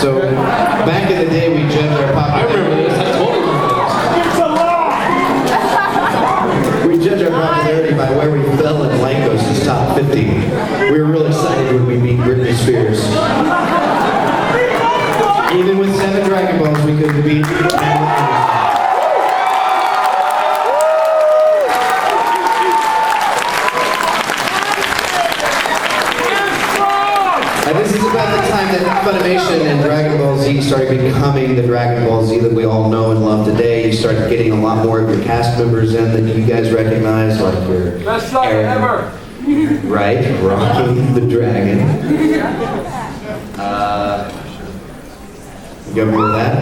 So back in the day, we judged our popularity. I remember this. I totally remember this. We judge our popularity by where we fell in Lycos' top 50. We were real excited when we beat Britney Spears. Even with 7 Dragon Balls, we couldn't beat. And this is about the time that Funimation and Dragon Ball Z started becoming the Dragon Ball Z that we all know and love today. You started getting a lot more of your cast members in that you guys recognize, like your Best song ever. Right, Rocky the Dragon. You remember that?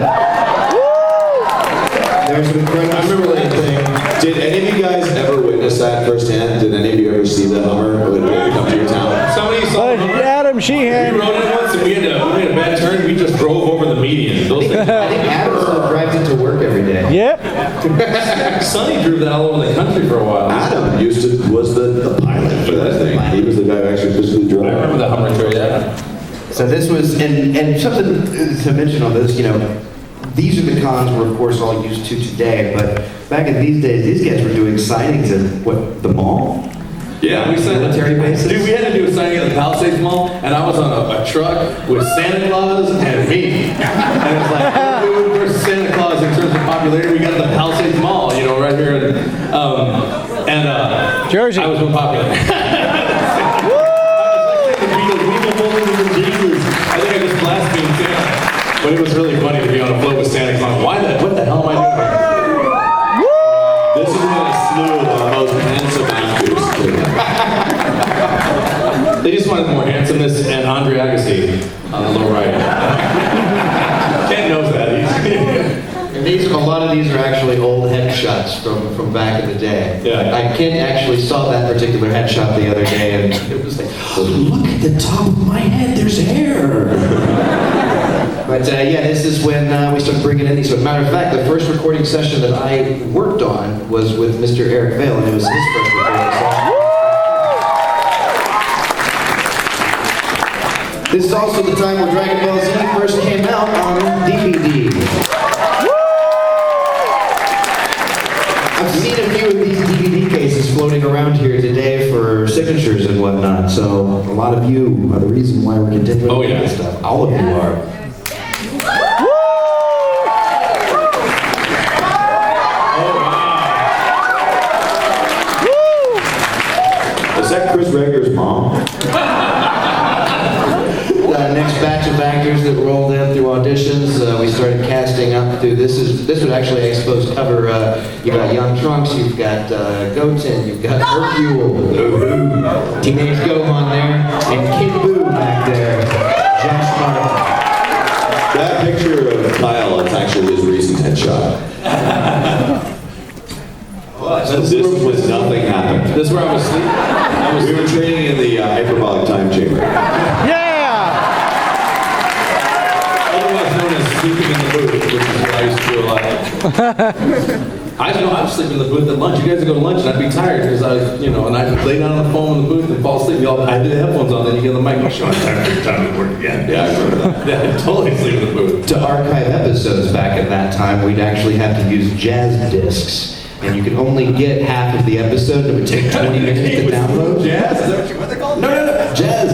There's some incredible. I remember that thing. Did any of you guys ever witness that firsthand? Did any of you ever see that Hummer when it come to your town? Somebody saw the Hummer. Adam Sheehan. We rode it once and we made a bad turn. We just drove over the median. Those things. I think Adam still drives it to work every day. Yep. Sonny drove that all over the country for a while. Adam was the pilot for that thing. He was the guy who actually physically drove. I remember the Hummer trade, yeah. So this was, and something to mention on this, you know, these are the cons we're of course all used to today, but back in these days, these guys were doing signings at, what, the mall? Yeah, we signed Military bases? Dude, we had to do a signing at the Palisades Mall, and I was on a truck with Santa Claus and me. And it was like, Goku versus Santa Claus in terms of popularity. We got the Palisades Mall, you know, right here. Jersey. I was more popular. I think I just blasphemed Santa. But it was really funny to be on a float with Santa Claus. What the hell am I doing? This is when a slew of our most handsome actors came out. They just wanted more handsomeness and Andre Agassi on the low right. Ken knows that. And a lot of these are actually old headshots from back in the day. Yeah. Ken actually saw that particular headshot the other day, and it was like, oh, look at the top of my head, there's hair. But yeah, this is when we started bringing in these. So, as a matter of fact, the first recording session that I worked on was with Mr. Eric Vale, and it was his first recording session. This is also the time where Dragon Ball Z first came out on DVD. I've seen a few of these DVD cases floating around here today for signatures and whatnot, so a lot of you are the reason why we're continuing Oh, yeah. this stuff. All of you are. Is that Chris Rager's mom? Next batch of actors that rolled in through auditions, we started casting up through this would actually, I suppose, cover, you've got Young Trunks, you've got Goten, you've got Hercule, Teenage Gohan there, and Kid Buu back there, Josh Martin. That picture of Kyle, it's actually his recent headshot. This was nothing happened. This is where I was sleeping. We were training in the hyperbolic time chamber. Yeah. Otherwise known as sleeping in the booth, which is what I used to do a lot. I know I was sleeping in the booth at lunch. You guys would go to lunch and I'd be tired because I was, you know, and I'd lay down on the phone in the booth and fall asleep. Y'all, I had the headphones on, then you get the mic. Oh, Sean, time to work again. Yeah, I remember that. Yeah, I'd totally sleep in the booth. To archive episodes back at that time, we'd actually have to use jazz discs. And you could only get half of the episode. It would take 20 minutes to download. Jazz? Is that what they call it? No. Jazz.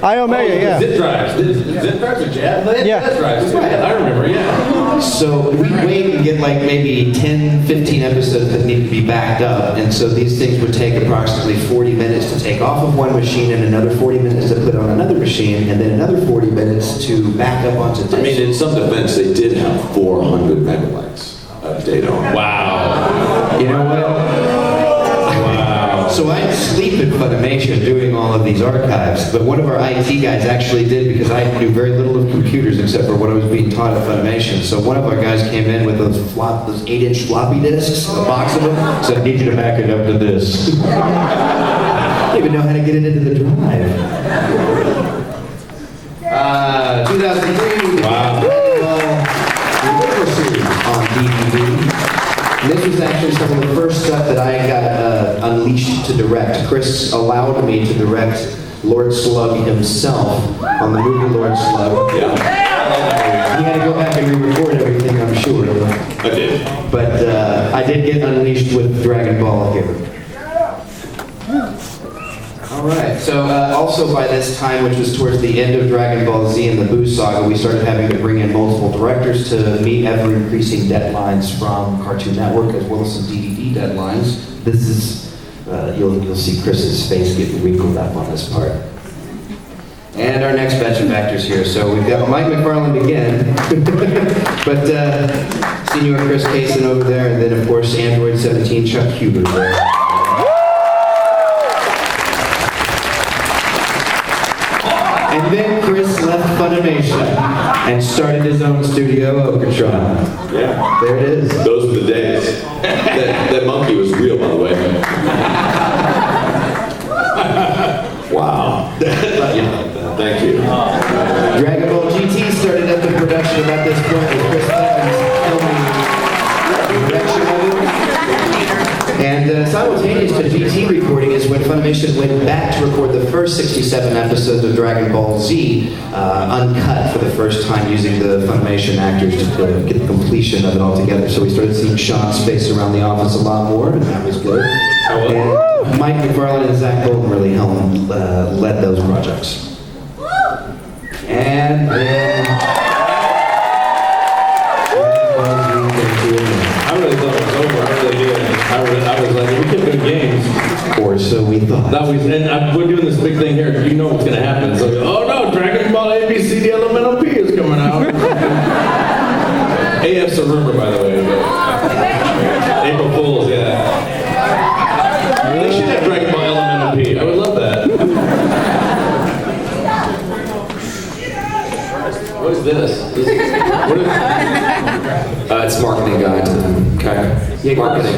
I Omega, yeah. Zip drives. Zip drives or jazz? They had Yeah. jazz drives. Too. I remember, yeah. So we'd wait and get like maybe 10, 15 episodes that need to be backed up. And so these things would take approximately 40 minutes to take off of one machine and another 40 minutes to put on another machine and then another 40 minutes to back up onto disc. I mean, in some defense, they did have 400 megabytes of data on. Wow. You know what? Wow. So I'd sleep in Funimation doing all of these archives, but one of our IT guys actually did because I knew very little of computers except for what I was being taught at Funimation. So one of our guys came in with those 8-inch floppy disks, a box of them, said, I need you to back it up to this. I don't even know how to get it into the drive. 2003, Wow. Dragonball series on DVD. And this was actually some of the first stuff that I got unleashed to direct. Chris allowed me to direct Lord Slug himself on the movie Lord Slug. Yeah. He had to go back and re-record everything, I'm sure. I did. But I did get unleashed with Dragon Ball here. All right, so also by this time, which was towards the end of Dragon Ball Z and the Buu saga, we started having to bring in multiple directors to meet ever-increasing deadlines from Cartoon Network, as well as some DVD deadlines. This is, you'll see Chris's face get wrinkled up on this part. And our next batch of actors here. So we've got Mike McFarland again, but Senior Chris Kaysen over there, and then of course Android 17 Chuck Huber there. And then Chris left Funimation and started his own studio, Okatron. Yeah. There it is. Those were the days. That monkey was real, by the way. Wow. Thank you. Dragon Ball GT started up in production about this point with Chris Evans filming direction of it. And simultaneous to GT recording is when Funimation went back to record the first 67 episodes of Dragon Ball Z, uncut for the first time using the Funimation actors to get the completion of it all together. So we started seeing Sean's face around the office a lot more, and that was good. And Mike McFarland and Zach Bolton really led those projects. And then... I really thought it was over. I really did. I was like, we kept doing games. Or so we thought. We're doing this big thing here. You know what's going to happen. So, oh no, Dragon Ball ABCD Elemental P is coming out. AF's a rumor, by the way. But April Fools, yeah. They should have Dragon Ball Elemental P. I would love that. What is this? It's marketing guide. Okay. Yeah, Marketing.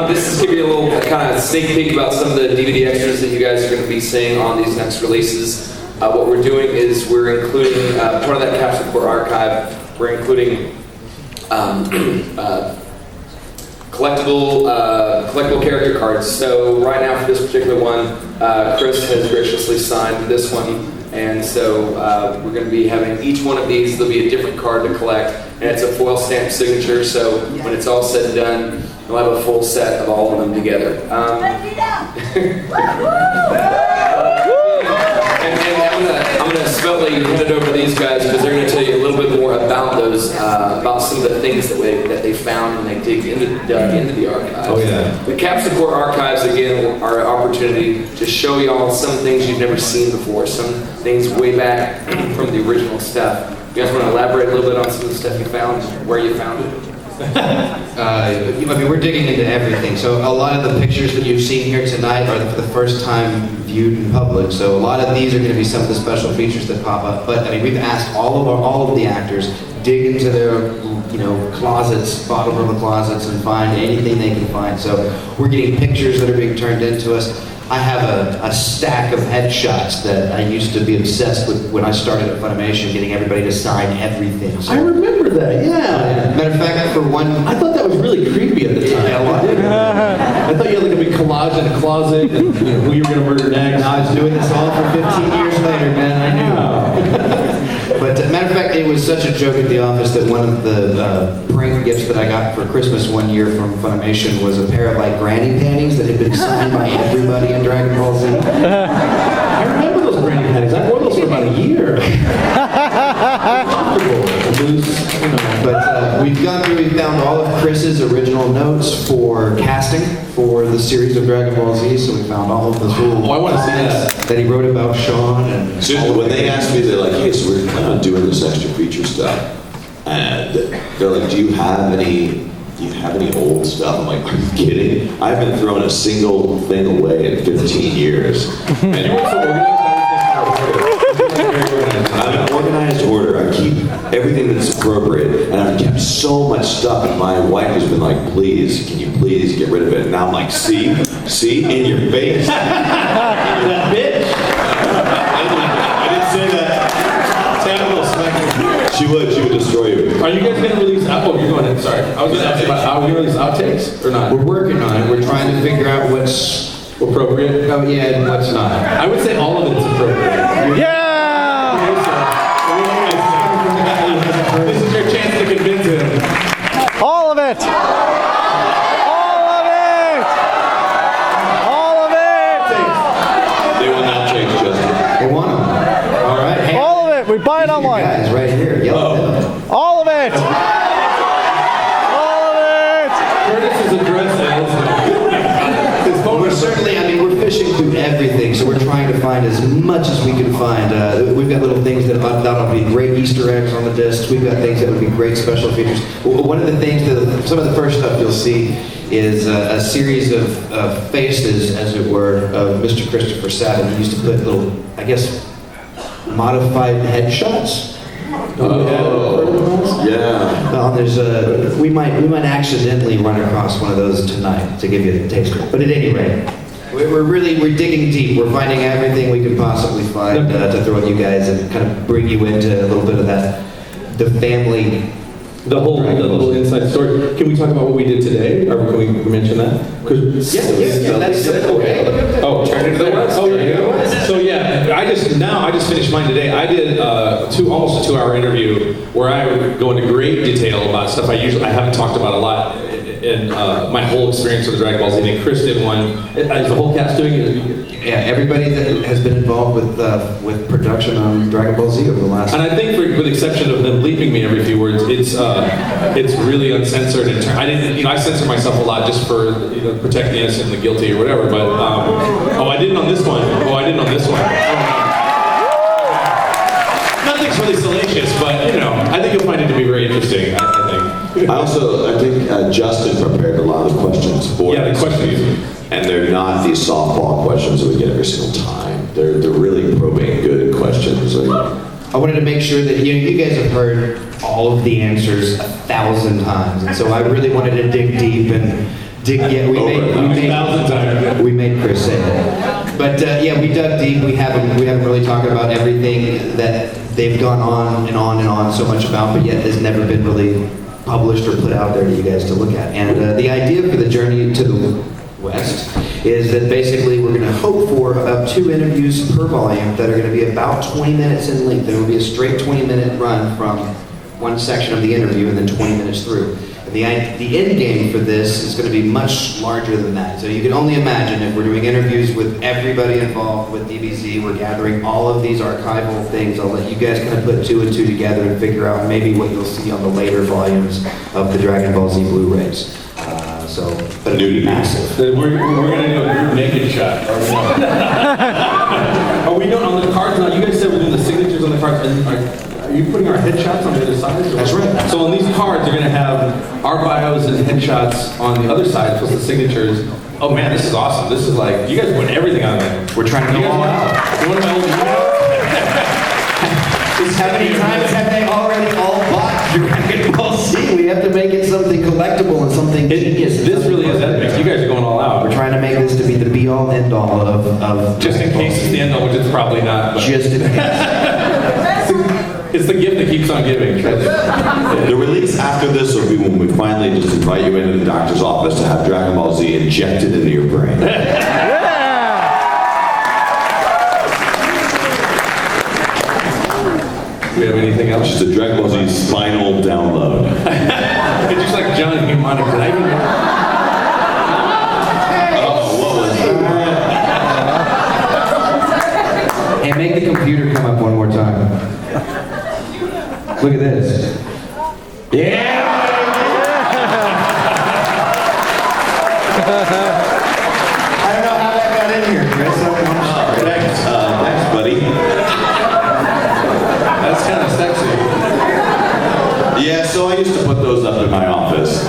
This is giving you a little kind of sneak peek about some of the DVD extras that you guys are going to be seeing on these next releases. What we're doing is we're including, part of that Capsule Core archive, we're including collectible character cards. So right now for this particular one, Chris has graciously signed this one. And so we're going to be having each one of these, there'll be a different card to collect, and it's a foil stamped signature, so when it's all said and done, you'll have a full set of all of them together. I'm going to spell hand it over to these guys because they're going to tell you a little bit more about those, about some of the things that they found when they dug into the archives. Oh yeah. The Capsule Core archives again are an opportunity to show y'all some things you've never seen before, some things way back from the original stuff. You guys want to elaborate a little bit on some of the stuff you found, where you found it? I mean, we're digging into everything. So a lot of the pictures that you've seen here tonight are for the first time viewed in public. So a lot of these are going to be some of the special features that pop up. But I mean, we've asked all of the actors dig into their closets, bottom of the closets, and find anything they can find. So we're getting pictures that are being turned into us. I have a stack of headshots that I used to be obsessed with when I started at Funimation, getting everybody to sign everything. So, I remember that, yeah. matter of fact, for one... I thought that was really creepy at the time. I thought you had like a big collage in a closet and who you were going to murder next. And I was doing this all for 15 years later, man, I knew. But matter of fact, it was such a joke at the office that one of the prank gifts that I got for Christmas one year from Funimation was a pair of like granny panties that had been signed by everybody in Dragon Ball Z. I remember those granny panties. I wore those for about a year. But we found all of Chris's original notes for casting for the series of Dragon Ball Z, so we found all of those little I want to see that he wrote about Sean. And So when they asked me, they're like, hey, so we're planning on doing this extra feature stuff. And they're like, do you have any old stuff? I'm like, are you kidding? I haven't thrown a single thing away in 15 years. And you were so organized. I'm an organized hoarder. I keep everything that's appropriate. And I've kept so much stuff, and my wife has been like, please, can you please get rid of it? And now I'm like, see, in your face. That bitch. I didn't say that. She would destroy you. Are you guys going to release, oh, you're going in, sorry. I was going to ask you about, are we going to release outtakes or not? we're working on it. We're trying to figure out what's appropriate? Oh yeah, and what's not? I would say all of it's appropriate. Yeah! This is your chance to convince him. All of it! All of it! All of it! They will not change, Justin. They want them. All right. Hey, All of it! We buy it you online. guys right here. Yell at them. All of it! All of it! Curtis is addressed as his phone We're number. certainly, I mean, we're fishing through everything, so we're trying to find as much as we can find. We've got little things that that'll be great Easter eggs on the discs. We've got things that would be great special features. One of the things, some of the first stuff you'll see is a series of faces, as it were, of Mr. Christopher Sabat. He used to put little, I guess, modified headshots. Yeah. There's we might accidentally run across one of those tonight to give you a taster. But at any rate, we're digging deep. We're finding everything we can possibly find to throw at you guys and kind of bring you into a little bit of the family. The little inside story. Can we talk about what we did today? Or can we mention that? Yeah, that's okay. Oh, Turn it to the west. Oh, yeah. So yeah, I just finished mine today. I did almost a 2-hour interview where I would go into great detail about stuff I haven't talked about a lot in my whole experience with the Dragon Ball Z. And Chris did one. Is the whole cast doing it? Yeah, everybody that has been involved with production on Dragon Ball Z over the last. And I think, with the exception of them bleeping me every few words, it's really uncensored. And I didn't, I censor myself a lot just for protecting the innocent and the guilty or whatever. But I didn't on this one. Nothing's really salacious, but I think you'll find it to be very interesting. I think. I think Justin prepared a lot of questions for Yeah, the us. questions. And they're not these softball questions that we get every single time. They're really probing good questions. I wanted to make sure that you guys have heard all of the answers 1,000 times, and so I really wanted to dig deep and dig. Yeah, we made Chris say it, but yeah, we dug deep. We haven't really talked about everything that they've gone on and on and on so much about, but yet has never been really published or put out there to you guys to look at. And the idea for the journey to the West is that basically we're going to hope for about 2 interviews per volume that are going to be about 20 minutes in length. There will be a straight 20-minute run from one section of the interview and then 20 minutes through. And the end game for this is going to be much larger than that. So you can only imagine if we're doing interviews with everybody involved with DBZ, we're gathering all of these archival things. I'll let you guys kind of put 2 and 2 together and figure out maybe what you'll see on the later volumes of the Dragon Ball Z Blu-rays. But it'll be massive. We're going to do a group naked shot. Are we doing on the cards now? You guys said we're doing the signatures on the cards. Are you putting our headshots on the other side? That's right. So on these cards, they're going to have our bios and headshots on the other side, plus the signatures. Oh man, this is awesome. This is like, you guys put everything on there. We're trying to go all out. You want my old email? How many times have they already all bought Dragon Ball Z? We have to make it something collectible and something genius. This really is epic. You guys are going all out. We're trying to make this to be the be-all, end-all of Just in case it's the end, which it's probably not. But Just in case. it's the gift that keeps on giving. The release after this will be when we finally just invite you into the doctor's office to have Dragon Ball Z injected into your brain. Do we have anything else? Just a Dragon Ball Z spinal download. It's just like John Mnemonic. Did I even What was that? And make the computer come up one more time. Look at this. Yeah! I don't know how that got in here, Chris. Thanks, buddy. That's kind of sexy. Yeah, so I used to put those up in my office.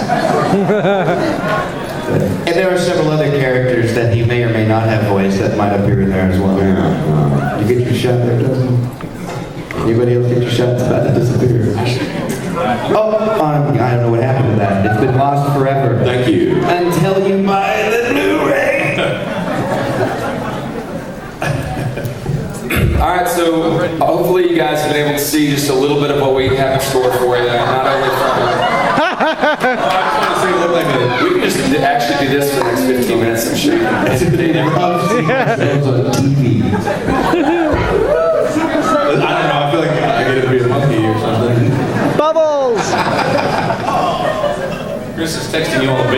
And there are several other characters that he may or may not have voiced that might appear in there as well. You get your shot there, doesn't it? Anybody else get your shot? It's about to disappear. Oh, I don't know what happened to that. It's been lost forever. Thank you. Until you buy the Blu-ray. All right, so hopefully you guys have been able to see just a little bit of what we have in store for you. Not only from I just want to say it looked like we can just actually do this for the next 15 minutes. I'm sure you can. They never themselves on TV. I don't know, I feel like I get to be a monkey or something. Bubbles! Chris is texting you all the